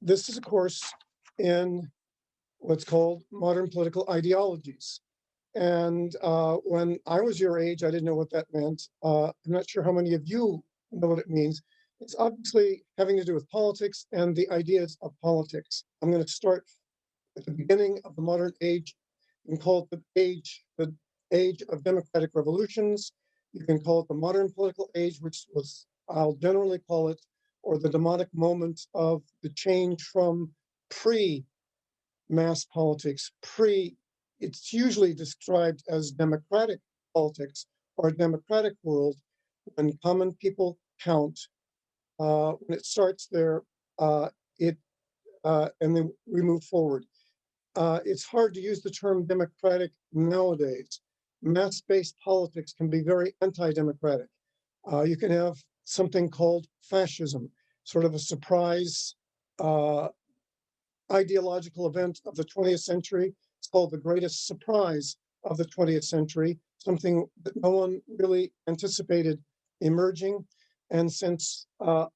this is a course in what's called modern political ideologies. And when I was your age, I didn't know what that meant. I'm not sure how many of you know what it means. It's obviously having to do with politics and the ideas of politics. I'm going to start at the beginning of the modern age. You can call it the age of democratic revolutions. You can call it the modern political age, which was, I'll generally call it, or the demonic moment of the change from pre-mass politics, it's usually described as democratic politics or a democratic world when common people count. When it starts there, and then we move forward. It's hard to use the term democratic nowadays. Mass-based politics can be very anti-democratic. You can have something called fascism, sort of a surprise ideological event of the 20th century. It's called the greatest surprise of the 20th century, something that no one really anticipated emerging. And since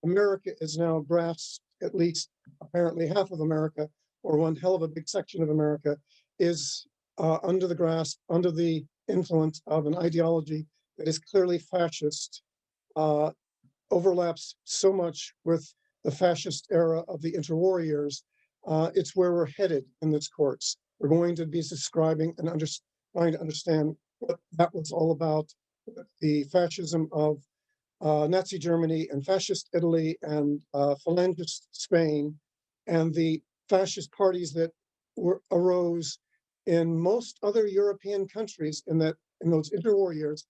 America is now grasped, at least apparently half of America, or one hell of a big section of America, is under the grasp, under the influence of an ideology that is clearly fascist, overlaps so much with the fascist era of the interwar years. It's where we're headed in this course. We're going to be describing and trying to understand what that was all about, the fascism of Nazi Germany and fascist Italy and Falangist Spain, and the fascist parties that arose in most other European countries in those interwar years.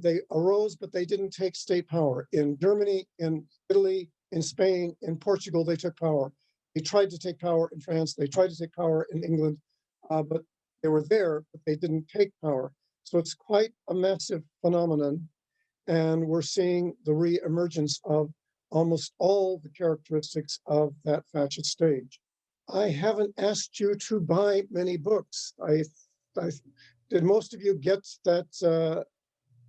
They arose, but they didn't take state power. In Germany, in Italy, in Spain, in Portugal, they took power. They tried to take power in France. They tried to take power in England, but they were there, but they didn't take power. So it's quite a massive phenomenon. And we're seeing the re-emergence of almost all the characteristics of that fascist stage. I haven't asked you to buy many books. Did most of you get that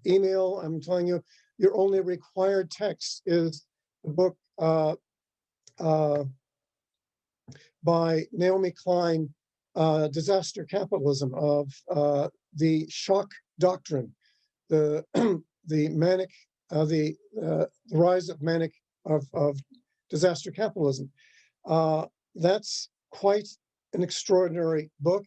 email? I'm telling you, your only required text is the book by Naomi Klein, Disaster Capitalism, of the shock doctrine, the manic, the rise of manic of disaster capitalism. That's quite an extraordinary book.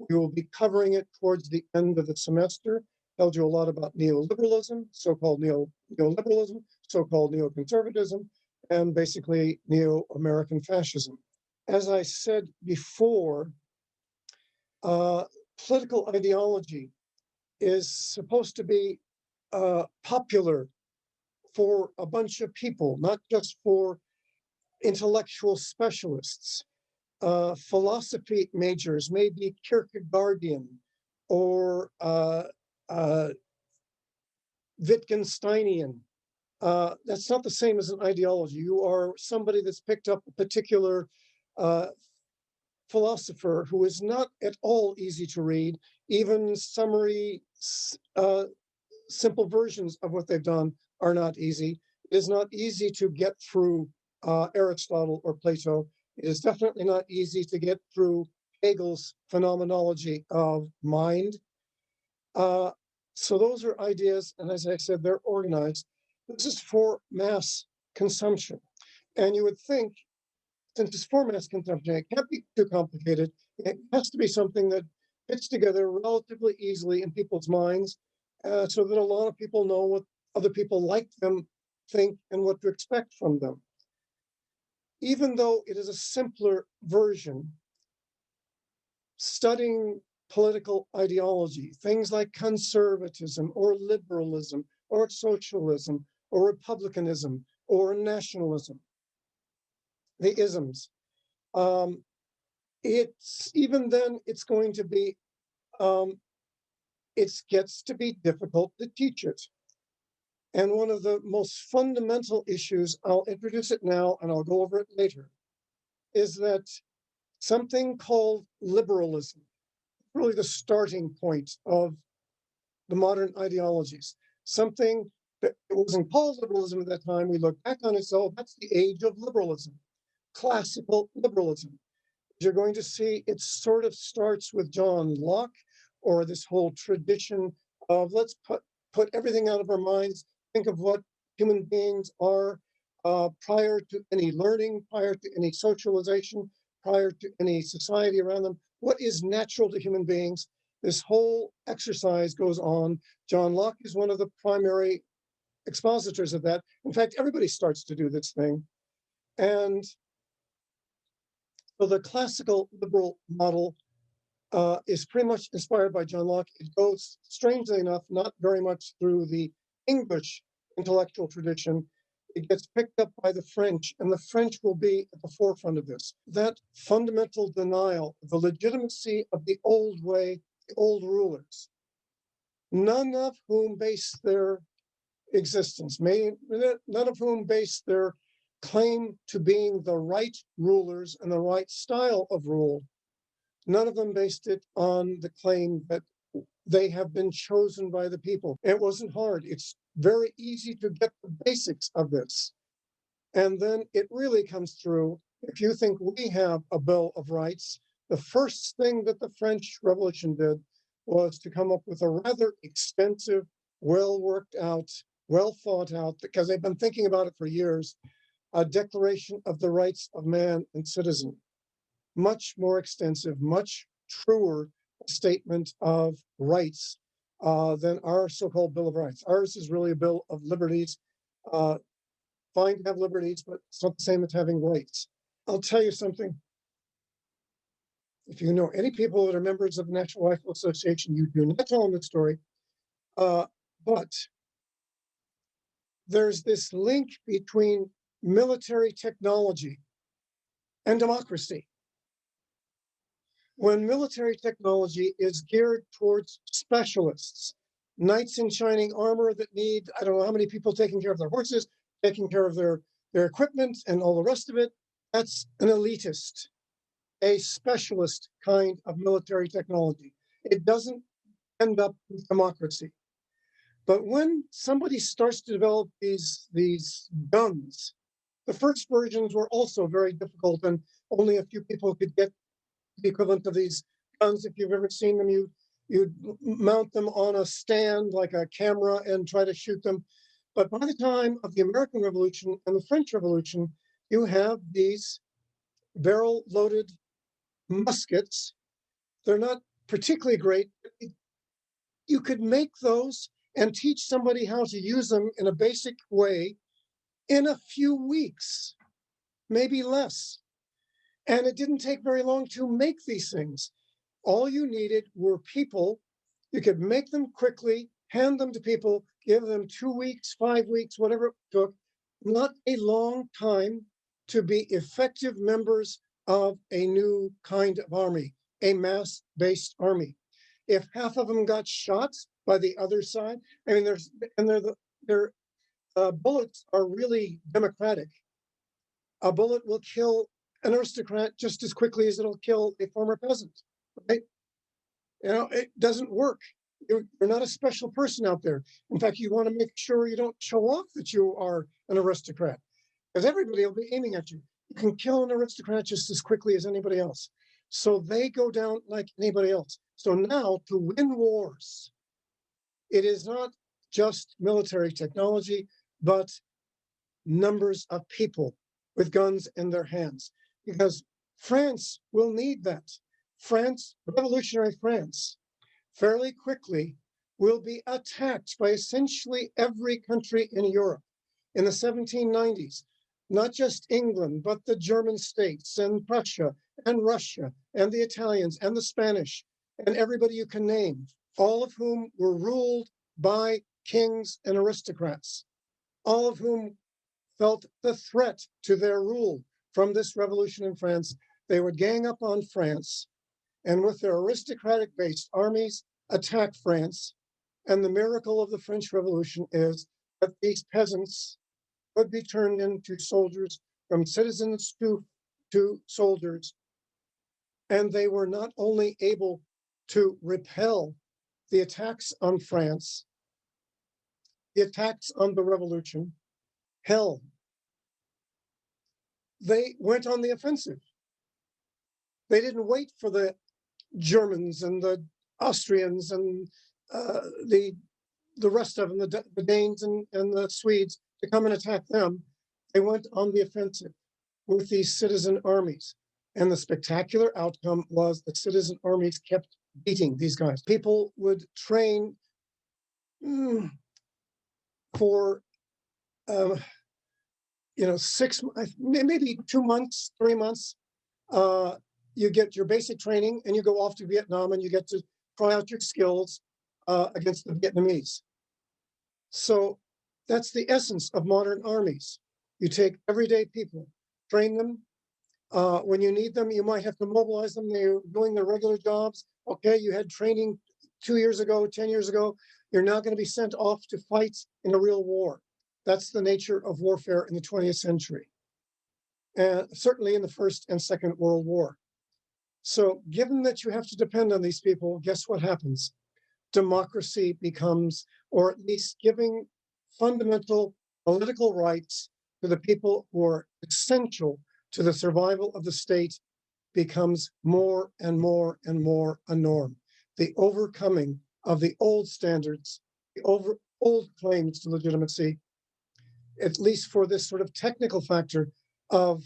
We will be covering it towards the end of the semester. Tells you a lot about neoliberalism, so-called neoliberalism, so-called neoconservatism, and basically neo-American fascism. As I said before, political ideology is supposed to be popular for a bunch of people, not just for intellectual specialists. Philosophy majors may be Kierkegaardian or Wittgensteinian. That's not the same as an ideology. You are somebody that's picked up a particular philosopher who is not at all easy to read. Even summary, simple versions of what they've done are not easy. It is not easy to get through Aristotle or Plato. It is definitely not easy to get through Hegel's phenomenology of mind. So those are ideas, and as I said, they're organized. This is for mass consumption. And you would think, since it's for mass consumption, it can't be too complicated. It has to be something that fits together relatively easily in people's minds, so that a lot of people know what other people like them think and what to expect from them. Even though it is a simpler version, studying political ideology, things like conservatism or liberalism or socialism or republicanism or nationalism, the isms, it's even then it's going to be, it gets to be difficult to teach it. And one of the most fundamental issues, I'll introduce it now and I'll go over it later, is that something called liberalism, really the starting point of the modern ideologies, something that it wasn't called liberalism at that time. We look back on it, so that's the age of liberalism. classical liberalism. You're going to see it sort of starts with John Locke, or this whole tradition of let's put everything out of our minds, think of what human beings are prior to any learning, prior to any socialization, prior to any society around them. What is natural to human beings? This whole exercise goes on. John Locke is one of the primary expositors of that. In fact, everybody starts to do this thing. And so the classical liberal model is pretty much inspired by John Locke. It goes, strangely enough, not very much through the English intellectual tradition. It gets picked up by the French, and the French will be at the forefront of this. That fundamental denial of the legitimacy of the old way, the old rulers, none of whom base their existence, none of whom base their claim to being the right rulers and the right style of rule. None of them based it on the claim that they have been chosen by the people. It wasn't hard. It's very easy to get the basics of this. And then it really comes through. If you think we have a Bill of Rights, the first thing that the French Revolution did was to come up with a rather extensive, well worked out, well thought out, because they've been thinking about it for years, a Declaration of the Rights of Man and Citizen. Much more extensive, much truer statement of rights than our so-called Bill of Rights. Ours is really a Bill of Liberties. Fine to have liberties, but it's not the same as having rights. I'll tell you something. If you know any people that are members of the National Rifle Association, you do not tell them the story. But there's this link between military technology and democracy. When military technology is geared towards specialists, knights in shining armor that need, I don't know how many people taking care of their horses, taking care of their equipment and all the rest of it, that's an elitist, a specialist kind of military technology. It doesn't end up with democracy. But when somebody starts to develop these guns, the first versions were also very difficult, and only a few people could get the equivalent of these guns. If you've ever seen them, you'd mount them on a stand like a camera and try to shoot them. But by the time of the American Revolution and the French Revolution, you have these barrel-loaded muskets. They're not particularly great. You could make those and teach somebody how to use them in a basic way in a few weeks, maybe less. And it didn't take very long to make these things. All you needed were people. You could make them quickly, hand them to people, give them 2 weeks, 5 weeks, whatever it took, not a long time to be effective members of a new kind of army, a mass-based army. If half of them got shot by the other side, I mean, their bullets are really democratic. A bullet will kill an aristocrat just as quickly as it'll kill a former peasant, right? You know, it doesn't work. You're not a special person out there. In fact, you want to make sure you don't show off that you are an aristocrat, because everybody will be aiming at you. You can kill an aristocrat just as quickly as anybody else. So they go down like anybody else. So now to win wars, it is not just military technology, but numbers of people with guns in their hands, because France will need that. France, revolutionary France, fairly quickly will be attacked by essentially every country in Europe in the 1790s, not just England, but the German states and Prussia and Russia and the Italians and the Spanish and everybody you can name, all of whom were ruled by kings and aristocrats, all of whom felt the threat to their rule from this revolution in France. They would gang up on France and with their aristocratic-based armies attack France. And the miracle of the French Revolution is that these peasants could be turned into soldiers, from citizens to soldiers. And they were not only able to repel the attacks on France, the attacks on the revolution, hell, they went on the offensive. They didn't wait for the Germans and the Austrians and the rest of them, the Danes and the Swedes, to come and attack them. They went on the offensive with these citizen armies. And the spectacular outcome was the citizen armies kept beating these guys. People would train for, 6, maybe 2 months, 3 months. You get your basic training and you go off to Vietnam and you get to try out your skills against the Vietnamese. So that's the essence of modern armies. You take everyday people, train them. When you need them, you might have to mobilize them. They're doing their regular jobs. Okay, you had training 2 years ago, 10 years ago. You're now going to be sent off to fight in a real war. That's the nature of warfare in the 20th century, and certainly in the First and Second World War. So given that you have to depend on these people, guess what happens? Democracy becomes, or at least giving fundamental political rights to the people who are essential to the survival of the state, becomes more and more and more a norm. The overcoming of the old standards, the old claims to legitimacy, at least for this sort of technical factor of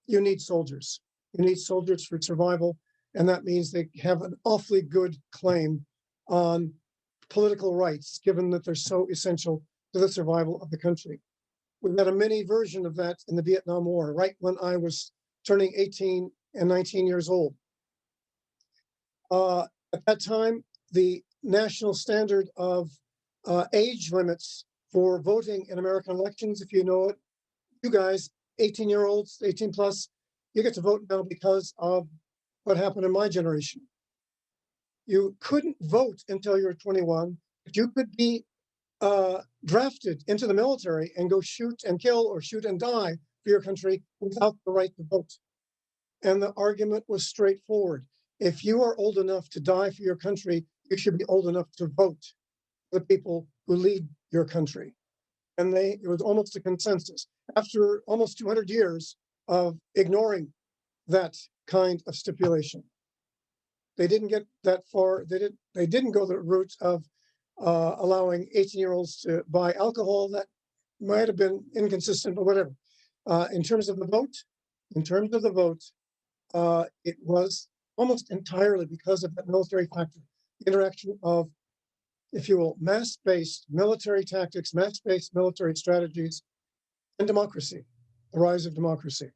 you need soldiers. You need soldiers for survival, and that means they have an awfully good claim on political rights, given that they're so essential to the survival of the country. We had a mini version of that in the Vietnam War, right when I was turning 18 and 19 years old. At that time, the national standard of age limits for voting in American elections, if you know it, you guys, 18-year-olds, 18 plus, you get to vote now because of what happened in my generation. You couldn't vote until you were 21, but you could be drafted into the military and go shoot and kill or shoot and die for your country without the right to vote. And the argument was straightforward. If you are old enough to die for your country, you should be old enough to vote for the people who lead your country. And it was almost a consensus. After almost 200 years of ignoring that kind of stipulation, they didn't get that far. They didn't go the route of allowing 18-year-olds to buy alcohol. That might have been inconsistent, but whatever. In terms of the vote, it was almost entirely because of that military factor, the interaction of, if you will, mass-based military tactics, mass-based military strategies, and democracy, the rise of democracy.